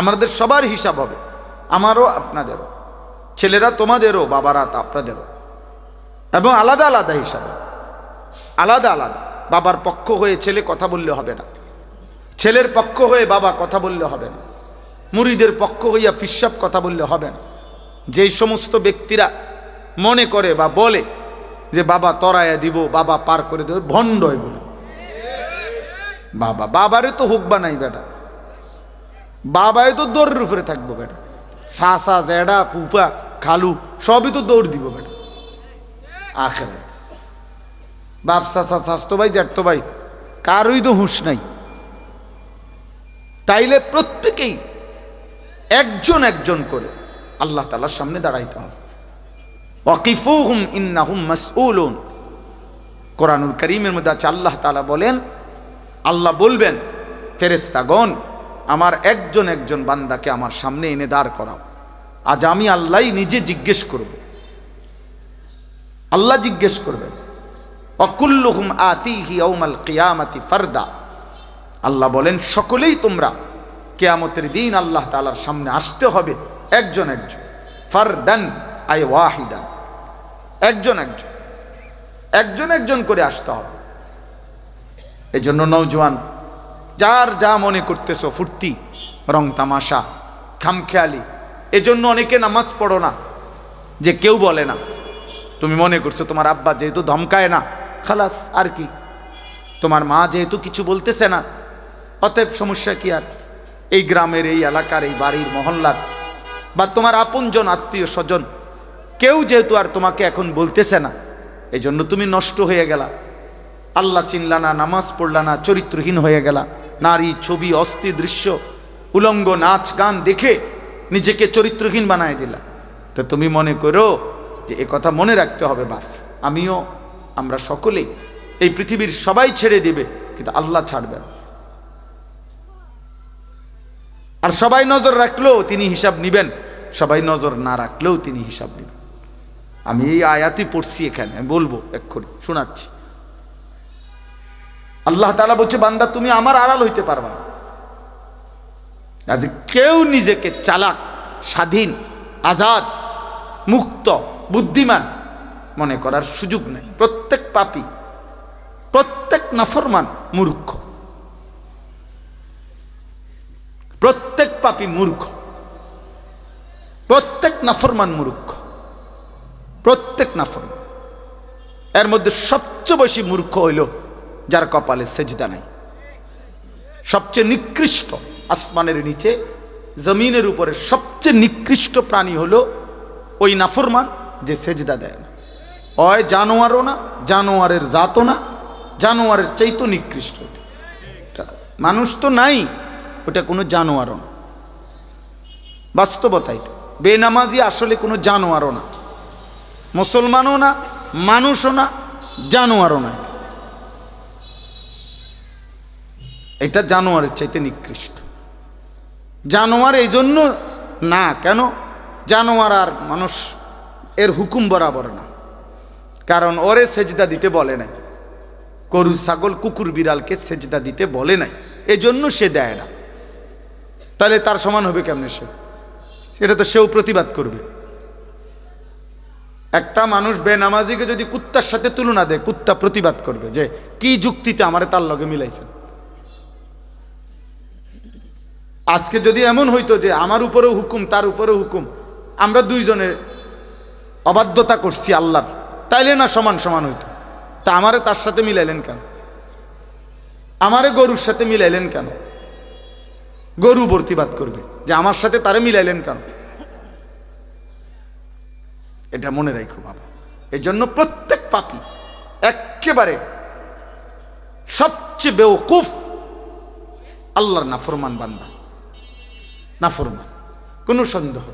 আমাদের সবার হিসাব হবে, আমারও আপনাদেরও, ছেলেরা তোমাদেরও, বাবারা আপনাদেরও, এবং আলাদা আলাদা হিসাবে, আলাদা আলাদা। বাবার পক্ষ হয়ে ছেলে কথা বললে হবে না, ছেলের পক্ষ হয়ে বাবা কথা বললে হবে না, মুরিদের পক্ষ হইয়া ফিসাব কথা বললে হবে না। যেই সমস্ত ব্যক্তিরা মনে করে বা বলে যে বাবা তরাইয়া দিব, বাবা পার করে দেবে, ভণ্ড এগুলো। বাবারে তো হোক বা নাই বেটা, বাবায় তো দৌড়ের উপরে থাকবো বেটা, সাসা জেডা ফুফা খালু সবই তো দৌড় দিব বেটা আখেরাতে। বাপ সাসা স্বাস্থ্য ভাই জ্যাঠতো ভাই কারোই তো হুঁশ নাই। তাইলে প্রত্যেকেই একজন একজন করে আল্লাহ তাআলার সামনে দাঁড়াইতে হবে। ওয়াকিফুহুম ইন্নাহুম মাসউলুন। কোরআনুল কারীমের মধ্যে আছে, আল্লাহ তাআলা বলেন, আল্লাহ বলবেন ফেরেশতাগণ আমার একজন একজন বান্দাকে আমার সামনে এনে দাঁড় করাও, আজ আমি আল্লাহই নিজে জিজ্ঞেস করব। আল্লাহ জিজ্ঞেস করবেন, ওয়াকুল্লুহুম আতিহি ইয়াউমাল কিয়ামাতি ফারদা। আল্লাহ বলেন সকলেই তোমরা কিয়ামতের দিন আল্লাহ তাআলার সামনে আসতে হবে একজন একজন, ফারদান আই ওয়াহিদান, একজন একজন, একজন একজন করে আসতে হবে। এই জন্য নওজোয়ান যার যা মনে করতেছো, ফুর্তি রং তামাশা খামখেয়ালি, এজন্য অনেকে নামাজ পড়ো না, যে কেউ বলে না, তুমি মনে করছো তোমার আব্বা যেহেতু ধমকায় না খালাস, আর কি, তোমার মা যেহেতু কিছু বলতেছে না অতএব সমস্যা কি আর, এই গ্রামের এই এলাকার এই বাড়ির মহল্লার বা তোমার আপনজন আত্মীয় স্বজন কেউ যেহেতু আর তোমাকে এখন বলতেছে না, এই জন্য তুমি নষ্ট হয়ে গেলা, আল্লাহ চিনলা না, নামাজ পড়লা না, চরিত্রহীন হয়ে গেলা, নারী ছবি অস্থির দৃশ্য উলঙ্গ নাচ গান দেখে নিজেকে চরিত্রহীন বানায় দিলা। তো তুমি মনে করো যে এ কথা মনে রাখতে হবে, বাপ আমিও, আমরা সকলেই, এই পৃথিবীর সবাই ছেড়ে দিবে কিন্তু আল্লাহ ছাড়বে না। আর সবাই নজর রাখলেও তিনি হিসাব নিবেন, সবাই নজর না রাখলেও তিনি হিসাব নেবেন। আমি এই আয়াতই পড়ছি এখানে, আমি বলবো এক্ষুনি শোনাচ্ছি। আল্লাহ তাআলা বলছে, বান্দা তুমি আমার আড়াল হইতে পারবা না। আজ কেউ নিজেকে চালাক, স্বাধীন, আজাদ, মুক্ত, বুদ্ধিমান মনে করার সুযোগ নেই। প্রত্যেক পাপী, প্রত্যেক নাফরমান মূর্খ, প্রত্যেক পাপী মূর্খ, প্রত্যেক নাফরমান মূর্খ, প্রত্যেক নাফরমান। এর মধ্যে সবচেয়ে বেশি মূর্খ হইল যার কপালে সেজদা নাই। সবচেয়ে নিকৃষ্ট, আসমানের নিচে জমিনের উপরে সবচেয়ে নিকৃষ্ট প্রাণী হলো ওই নাফরমান যে সেজদা দেয় না। হয় জানোয়ারও না, জানোয়ারের জাতও না, জানোয়ারের চাইতো নিকৃষ্ট। মানুষ তো নাই, ওটা কোনো জানোয়ারও না, বাস্তবতা এটা। বেনামাজি আসলে কোনো জানোয়ারও না, মুসলমানও না, মানুষও না, জানোয়ারও না, এটা জানোয়ারের চাইতে নিকৃষ্ট। জানোয়ার এই জন্য না, কেন? জানোয়ার আর মানুষ এর হুকুম বরাবর না, কারণ ওরে সেজদা দিতে বলে নাই, গরু ছাগল কুকুর বিড়ালকে সেজদা দিতে বলে নাই, এজন্য সে দেয় না। তাহলে তার সমান হবে কেমনে সে? সেটা তো সেও প্রতিবাদ করবে। একটা মানুষ বেনামাজিকে যদি কুত্তার সাথে তুলনা দেয়, কুত্তা প্রতিবাদ করবে যে কি যুক্তিতে আমারে তার লগে মিলাইছেন। আজকে যদি এমন হইতো যে আমার উপরেও হুকুম তার উপরেও হুকুম, আমরা দুইজনে অবাধ্যতা করছি আল্লাহর, তাইলে না সমান সমান হইতো। তা আমারে তার সাথে মিলাইলেন কেন? আমারে গরুর সাথে মিলাইলেন কেন? গরু প্রতিবাদ করবে যে আমার সাথে তারে মিলাইলেন কেন? এটা মনে রাখো বাবা। এই জন্য প্রত্যেক পাপী একেবারে সবচেয়ে বেওকুফ আল্লাহর নাফরমান বান্দা, নাফরমান, কোনো সন্দেহ।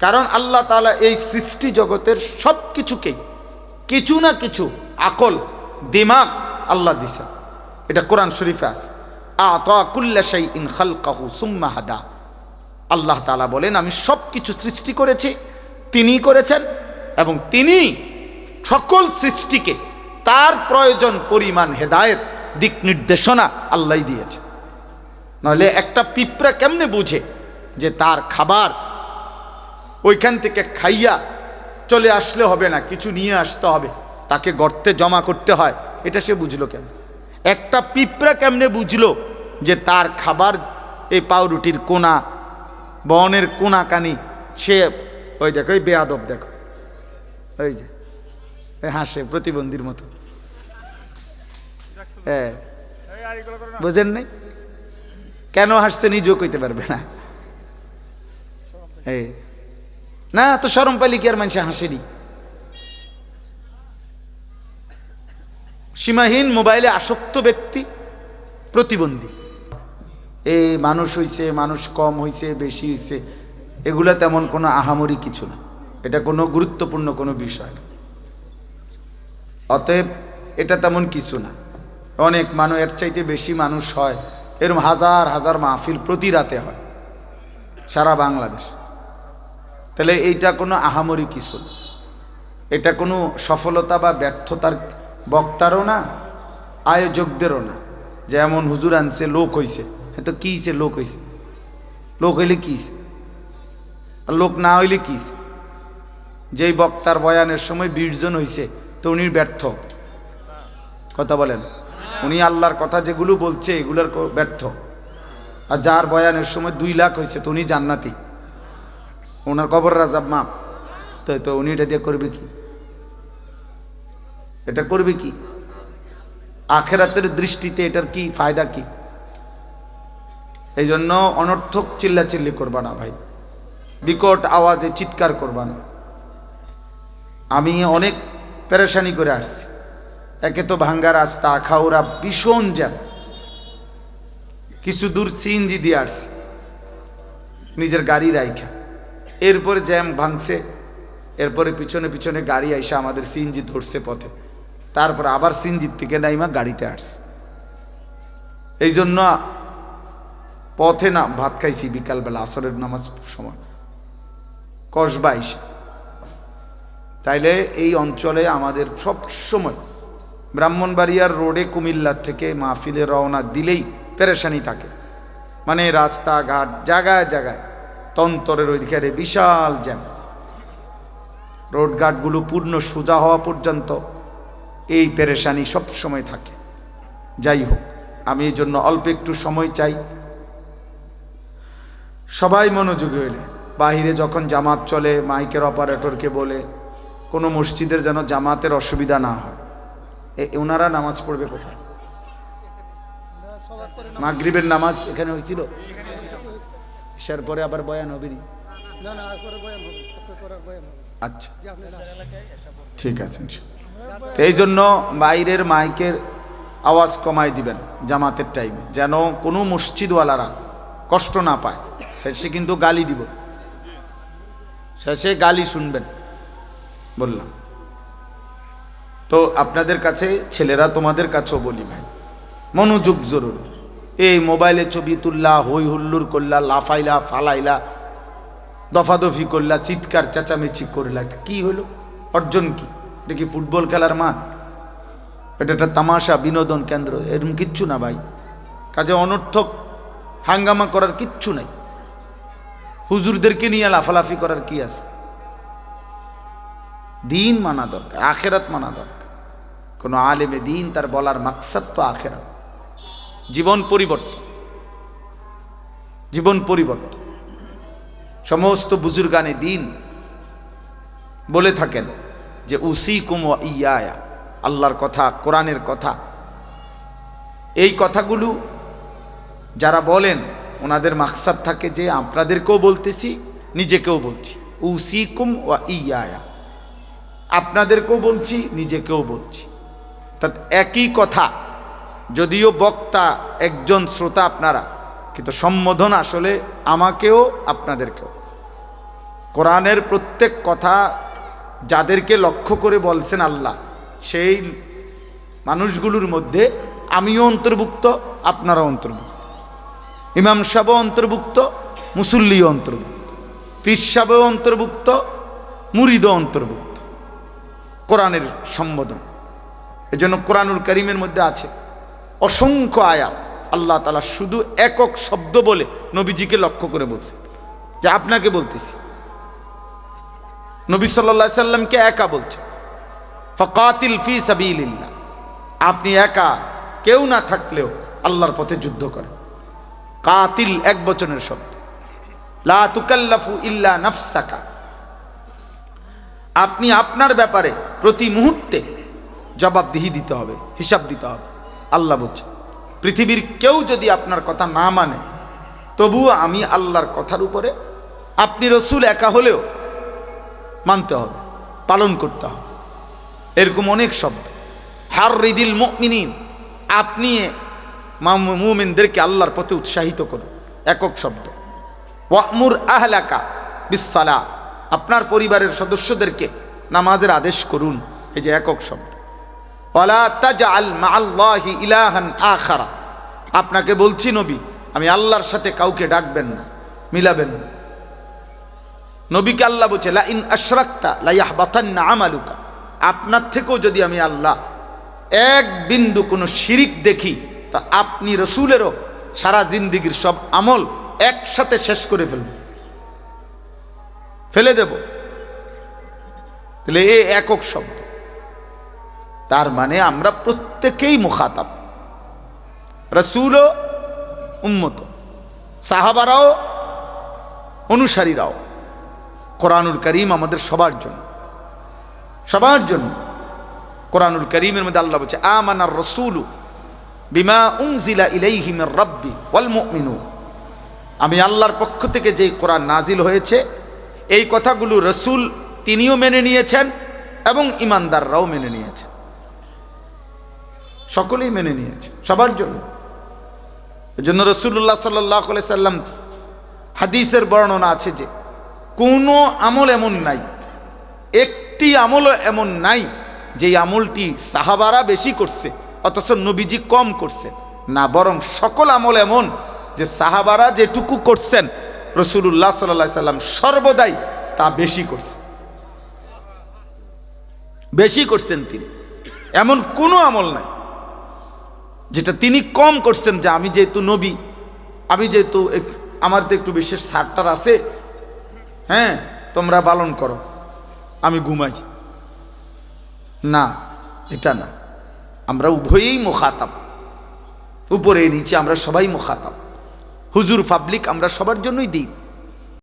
কারণ আল্লাহ তাআলা এই সৃষ্টি জগতের সব কিছুকেই কিছু না কিছু আকল, দিমাগ আল্লাহ দিছে। এটা কোরআন শরীফে আছে, আতা কুল্লা শাইইন খালকাহু সুম্মা হাদা। আল্লাহ তাআলা বলেন আমি সব কিছু সৃষ্টি করেছি, তিনিই করেছেন, এবং তিনি সকল সৃষ্টিকে তার প্রয়োজন পরিমাণ হেদায়েত, দিক নির্দেশনা আল্লাহই দিয়েছে। নাহলে একটা পিঁপড়া কেমনে বুঝে যে তার খাবার ওইখান থেকে খাইয়া চলে আসলে হবে না, কিছু নিয়ে আসতে হবে, তাকে গর্তে জমা করতে হয়, এটা সে বুঝলো কেন? একটা পিঁপড়া কেমনে বুঝলো যে তার খাবার এই পাউরুটির কোনা, বনের কোনা কানি? সে ওই দেখো, ওই বেয়াদব দেখো, ওই যে হাসে প্রতিবন্ধীর মতো, হ্যাঁ বুঝেন নাই কেন হাসছে? নিজেও কইতে পারবে না। এই না তো শরম পাইলে কি আর মানুষে হাসেনি? সীমাহীন মোবাইলে আসক্ত ব্যক্তি প্রতিবন্ধী। এই মানুষ হইছে, মানুষ কম হইছে, বেশি হইছে, এগুলা তেমন কোনো আহামরি কিছু না, এটা কোনো গুরুত্বপূর্ণ কোনো বিষয় না। অতএব এটা তেমন কিছু না। অনেক মানুষ, এর চাইতে বেশি মানুষ হয়, এরকম হাজার হাজার মাহফিল প্রতি রাতে হয় সারা বাংলাদেশ। তাহলে এইটা কোনো আহামরি কিছু না, এটা কোনো সফলতা বা ব্যর্থতার বক্তারও না, আয়োজকদেরও না। যেমন হুজুর আনছে, লোক হইছে, তো কি হইছে? লোক হইছে, লোক হইলে কি হইছে? আর লোক না হইলে কি হইছে? যেই বক্তার বয়ানের সময় 20 জন হইছে, তো উনি ব্যর্থ? কথা বলেন, উনি আল্লাহর কথা যেগুলো বলছে এগুলোর ব্যর্থ। আর যার বয়ানের সময় 2 লাখ হয়েছে, তো উনি জান্নাতি, ওনার কবর রাজাব মাপ। তো উনি এটা দিয়ে করবে কি? এটা করবে কি? আখেরাতের দৃষ্টিতে এটার কি ফায়দা কি? এই জন্য অনর্থক চিল্লাচিল্লি করবা না ভাই, বিকট আওয়াজে চিৎকার করবা না। আমি অনেক পেরেশানি করে আসছি। একে তো ভাঙ্গা রাস্তা, আখাউড়া ভীষণ জ্যাম, কিছু দূর সিএনজি দিয়ে আসছি নিজের গাড়ি রাইখা, এরপরে জ্যাম ভাঙছে, এরপরে পিছনে পিছনে গাড়ি আইসা আমাদের সিএনজি ধরছে পথে, তারপর আবার সিএনজির থেকে নাইমা গাড়িতে আসছে। এই জন্য পথে না ভাত খাইছি বিকালবেলা আসরের নামাজ সময় কসবা আইসা। তাইলে এই অঞ্চলে আমাদের সব সময় ব্রাহ্মণবাড়িয়ার রোডে কুমিল্লার থেকে মাহফিলে রওনা দিলেই পেরেশানি থাকে, মানে রাস্তাঘাট জায়গায় জায়গায় তন্তরের ওইদিকে বিশাল জ্যাম, রোডঘাটগুলো পূর্ণ সোজা হওয়া পর্যন্ত এই পেরেশানি সব সময় থাকে। যাই হোক, আমি এই জন্য অল্প একটু সময় চাই, সবাই মনোযোগী হইলে। বাহিরে যখন জামাত চলে, মাইকের অপারেটরকে বলে কোনো মসজিদের যেন জামাতের অসুবিধা না হয়। ওনারা নামাজ পড়বে কোথায়? মাগরিবের নামাজ এখানে হয়েছিল, এসার পরে আবার বয়ান হবে নি? আচ্ছা ঠিক আছে। এই জন্য বাইরের মাইকের আওয়াজ কমাই দিবেন জামাতের টাইমে, যেন কোনো মসজিদওয়ালারা কষ্ট না পায়। সে কিন্তু গালি দিব, শেষে গালি শুনবেন বললাম। তো আপনাদের কাছে ছেলেরা, তোমাদের কাছেও বলি ভাই, মনোযোগ জরুরি। এই মোবাইলে ছবি তুললা, হই হুল্লুর করলা, লাফাইলা ফালাইলা, দফাদফি করলা, চিৎকার চেঁচামেচি করলা, কি হলো? অর্জন কি? এটা কি ফুটবল খেলার মাঠ? এটা একটা তামাশা, বিনোদন কেন্দ্র? এরকম কিচ্ছু না ভাই। কাজে অনর্থক হাঙ্গামা করার কিচ্ছু নাই। হুজুরদেরকে নিয়ে লাফালাফি করার কি আছে? দিন মানা দরকার, আখেরাত মানা দরকার। কোনো আলেমে দিন তার বলার মাকসাদ তো আখেরাত, জীবন পরিবর্তন, জীবন পরিবর্তন। সমস্ত বুজুর্গানে দিন বলে থাকেন যে উসিকুম ওয়া ইয়া, আল্লাহর কথা, কোরআনের কথা। এই কথাগুলো যারা বলেন ওনাদের মাকসাদ থাকে যে আপনাদেরকেও বলতেছি, নিজেকেও বলছি। উসিকুম ওয়া ইয়া, আপনাদেরকেও বলছি, নিজেকেও বলছি। তা একই কথা, যদিও বক্তা একজন, শ্রোতা আপনারা, কিন্তু সম্বোধন আসলে আমাকেও আপনাদেরকেও। কোরআনের প্রত্যেক কথা যাদেরকে লক্ষ্য করে বলছেন আল্লাহ, সেই মানুষগুলোর মধ্যে আমিও অন্তর্ভুক্ত, আপনারাও অন্তর্ভুক্ত। ইমাম সাহেবও অন্তর্ভুক্ত, মুসল্লিও অন্তর্ভুক্ত, পীর সাহেবও অন্তর্ভুক্ত, মুরিদও অন্তর্ভুক্ত। কোরআনের সম্বোধন। এজন্য কোরআনুল কারীমের মধ্যে আছে অসংখ্য আয়াত, আল্লাহ তাআলা শুধু একক শব্দ বলে নবীজিকে লক্ষ্য করে বলছে। যে আপনাকে বলতেছি। নবী সাল্লাল্লাহু আলাইহি সাল্লামকে একা বলছে, ফাকাতিল ফি সাবিলিল্লাহ, আপনি একা, কেউ না থাকলেও আল্লাহর পথে যুদ্ধ করেন। কাতিল এক বচনের শব্দ। লা তুকাল্লাফু ইল্লা নাফসাকা, আপনি আপনার ব্যাপারে প্রতি মুহূর্তে জবাবদিহি দিতে হবে, হিসাব দিতে হবে। আল্লাহ বলছে পৃথিবীর কেউ যদি আপনার কথা না মানে, তবুও আমি আল্লাহর কথার উপরে আপনি রসুল একা হলেও মানতে হবে, পালন করতে হবে। এরকম অনেক শব্দ। হাররিদিল মুমিনিন, আপনি মুমিনদেরকে আল্লাহর পথে উৎসাহিত করুন, একক শব্দ। ওয়ামুর আহলাকা বিসসালাহ, আপনার পরিবারের সদস্যদেরকে নামাজের আদেশ করুন, এই যে একক শব্দ। ওয়ালা তাজআল মাআল্লাহি ইলাহান আখারা, আপনাকে বলছি নবী, আমি আল্লাহর সাথে কাউকে ডাকবেন না, মিলাবেন না। নবীকে আল্লাহ বলছে লা ইন আশরাকতা লা ইয়াহবাতান্না আমালুকা, আপনার থেকেও যদি আমি আল্লাহ এক বিন্দু কোনো শিরিক দেখি, তা আপনি রসুলেরও সারা জিন্দিগির সব আমল একসাথে শেষ করে ফেলে দেব। তাহলে এই একক শব্দ, তার মানে আমরা প্রত্যেকেই মুখাতাব, রসুলও উম্মত, সাহাবারাও অনুসারীরাও। কোরআনুল কারীম আমাদের সবার জন্য, সবার জন্য। কোরআনুল কারীমের মধ্যে আল্লাহ বলছে আমানার রাসূলু বিমা উনজিলা ইলাইহি মির রাব্বি ওয়াল মুমিনুন, আমি আল্লাহর পক্ষ থেকে যেই কোরআন নাজিল হয়েছে এই কথাগুলো রসুল তিনিও মেনে নিয়েছেন এবং ইমানদাররাও মেনে নিয়েছেন, সকলেই মেনে নিয়েছে, সবার জন্য। এজন্য রাসূলুল্লাহ সাল্লাল্লাহু আলাইহি সাল্লাম হাদিসের বর্ণনা আছে যে কোনো আমল এমন নাই, একটি আমলও এমন নাই যেই আমলটি সাহাবারা বেশি করছে অথচ নবীজি কম করছে না, বরং সকল আমল এমন যে সাহাবারা যেটুকু করছেন রাসূলুল্লাহ সাল্লাল্লাহু আলাইহি সাল্লাম সর্বদাই তা বেশি করছেন, বেশি করছেন তিনি। এমন কোনো আমল নাই যেটা তিনি কম করছেন, যে আমি যেহেতু নবী, আমি যেহেতু আমার তো একটু বিশেষ ছাড়টার আছে, হ্যাঁ তোমরা পালন করো, আমি ঘুমাই না, এটা না। আমরা উভয়েই মুখাতাব, উপরে নিচে আমরা সবাই মুখাতাব, হুজুর পাবলিক আমরা সবার জন্যই দিই।